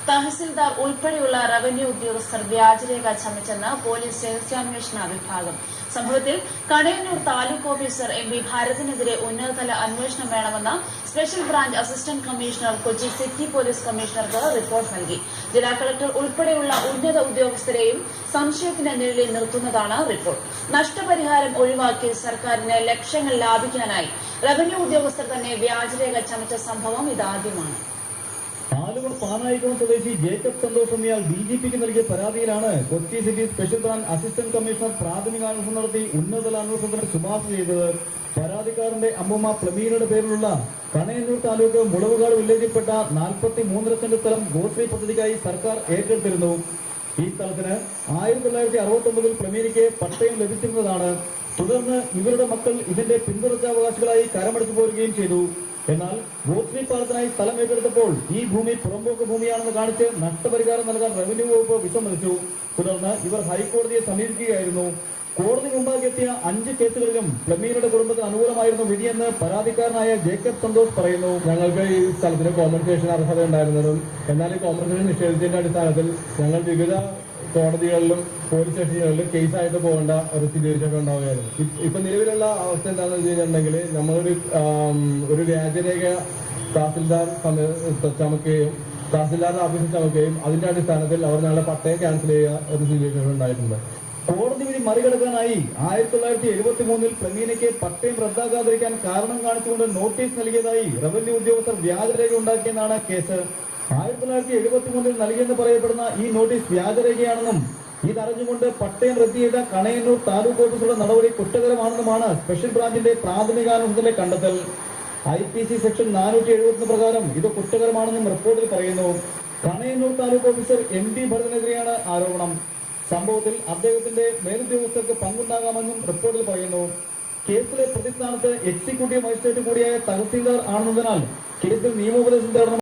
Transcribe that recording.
തഹസിൽദാർ ഉൾപ്പെടെയുള്ള റവന്യൂ ഉദ്യോഗസ്ഥർ വ്യാജരേഖ ചമച്ചെന്ന് പോലീസ് രഹസ്യാന്വേഷണ വിഭാഗം. സംഭവത്തിൽ കടയന്നൂർ താലൂക്ക് ഓഫീസർ എം വി ഭാരതിനെതിരെ ഉന്നതതല അന്വേഷണം വേണമെന്ന് special branch assistant commissioner Kochi city police കമ്മീഷണർക്ക് റിപ്പോർട്ട് നൽകി. ജില്ലാ കളക്ടർ ഉൾപ്പെടെയുള്ള ഉന്നത ഉദ്യോഗസ്ഥരെയും സംശയത്തിന്റെ നിഴലിൽ നിർത്തുന്നതാണ് റിപ്പോർട്ട്. നഷ്ടപരിഹാരം ഒഴിവാക്കി സർക്കാരിന് ലക്ഷങ്ങൾ ലാഭിക്കാനായി റവന്യൂ ഉദ്യോഗസ്ഥർ തന്നെ വ്യാജരേഖ ചമച്ച സംഭവം ഇതാദ്യമാണ്. ആലുവ പാനായിക്കുളം സ്വദേശി ജേക്കബ് സന്തോഷ് എന്നയാൾ ഡിജിപിക്ക് നൽകിയ പരാതിയിലാണ് Kochi city special branch assistant commissioner പ്രാഥമികാന്വേഷണം നടത്തി ഉന്നതതല അന്വേഷണത്തിന് ശുപാർശ ചെയ്തത്. പരാതിക്കാരന്റെ അമ്മൂമ്മ പ്ലമീനയുടെ പേരിലുള്ള കണയന്നൂർ താലൂക്ക് മുളവുകാട് വില്ലേജിൽപ്പെട്ട 43 സെന്റ് സ്ഥലം ഗോശ്രീ പദ്ധതിക്കായി സർക്കാർ ഏറ്റെടുത്തിരുന്നു. ഈ സ്ഥലത്തിന് 1969 പ്ലമീനയ്ക്ക് പട്ടയം ലഭിച്ചിരുന്നതാണ്. തുടർന്ന് ഇവരുടെ മക്കൾ ഇതിന്റെ പിന്തുടർച്ചാവകാശികളായി കരമടച്ചു പോരുകയും ചെയ്തു. എന്നാൽ ഗോശ്രീ പാലത്തിനായി സ്ഥലം ഏറ്റെടുത്തപ്പോൾ ഈ ഭൂമി പുറമ്പോക്ക് ഭൂമിയാണെന്ന് കാണിച്ച് നഷ്ടപരിഹാരം നൽകാൻ റവന്യൂ വകുപ്പ് വിസമ്മതിച്ചു. തുടർന്ന് ഇവർ ഹൈക്കോടതിയെ സമീപിക്കുകയായിരുന്നു. കോടതി മുമ്പാകെത്തിയ 5 കേസുകളിലും പ്ലമീനയുടെ കുടുംബത്തിന് അനുകൂലമായിരുന്നു വിധിയെന്ന് പരാതിക്കാരനായ ജേക്കബ് സന്തോഷ് പറയുന്നു. ഞങ്ങൾക്ക് ഈ സ്ഥലത്തിന് കോമ്പൻസേഷൻ അർഹത ഉണ്ടായിരുന്നതും എന്നാൽ ഈ കോമ്പൻസേഷൻ നിഷേധിച്ചതിന്റെ അടിസ്ഥാനത്തിൽ ഞങ്ങൾ വിവിധ കോടതികളിലും പോലീസ് സ്റ്റേഷനുകളിലും കേസായിട്ട് പോകേണ്ട ഒരു സിറ്റുവേഷൻ ഉണ്ടാവുകയായിരുന്നു. ഇപ്പൊ നിലവിലുള്ള അവസ്ഥ എന്താണെന്ന് വെച്ച് കഴിഞ്ഞിട്ടുണ്ടെങ്കിൽ ഒരു വ്യാജരേഖ തഹസിൽദാർ ചമക്കുകയും തഹസിൽദാരുടെ ഓഫീസിൽ ചമക്കുകയും അതിന്റെ അടിസ്ഥാനത്തിൽ അവർ ഞങ്ങളുടെ പട്ടയം ക്യാൻസൽ ചെയ്യുക ഒരു സിറ്റുവേഷൻ ഉണ്ടായിട്ടുണ്ട്. കോടതി വിധി മറികടക്കാനായി 1973 പ്ലമീനയ്ക്ക് പട്ടയം റദ്ദാക്കാതിരിക്കാൻ കാരണം കാണിച്ചുകൊണ്ട് നോട്ടീസ് നൽകിയതായി റവന്യൂ ഉദ്യോഗസ്ഥർ വ്യാജരേഖ ഉണ്ടാക്കിയെന്നാണ് കേസ്. 1973 നൽകിയെന്ന് പറയപ്പെടുന്ന ഈ നോട്ടീസ് വ്യാജരേഖയാണെന്നും ഇതറിഞ്ഞുകൊണ്ട് പട്ടയം റദ്ദ് ചെയ്ത കണയന്നൂർ താലൂക്ക് ഓഫീസറുടെ നടപടി കുറ്റകരമാണെന്നുമാണ് സ്പെഷ്യൽ ബ്രാഞ്ചിന്റെ പ്രാഥമികാന്വേഷണത്തിലെ കണ്ടെത്തൽ. IPC സെക്ഷൻ 471 പ്രകാരം ഇത് കുറ്റകരമാണെന്നും റിപ്പോർട്ടിൽ പറയുന്നു. കണയന്നൂർ താലൂക്ക് ഓഫീസർ MD ഭരതനെതിരെയാണ് ആരോപണം. സംഭവത്തിൽ അദ്ദേഹത്തിന്റെ മേലുദ്യോഗസ്ഥർക്ക് പങ്കുണ്ടാകാമെന്നും റിപ്പോർട്ടിൽ പറയുന്നു. കേസിലെ പ്രതിസ്ഥാനത്ത് എക്സിക്യൂട്ടീവ് മജിസ്ട്രേറ്റ് കൂടിയായ തഹസീൽദാർ ആണെന്നതിനാൽ കേസിൽ നിയമോപദേശം തേടണം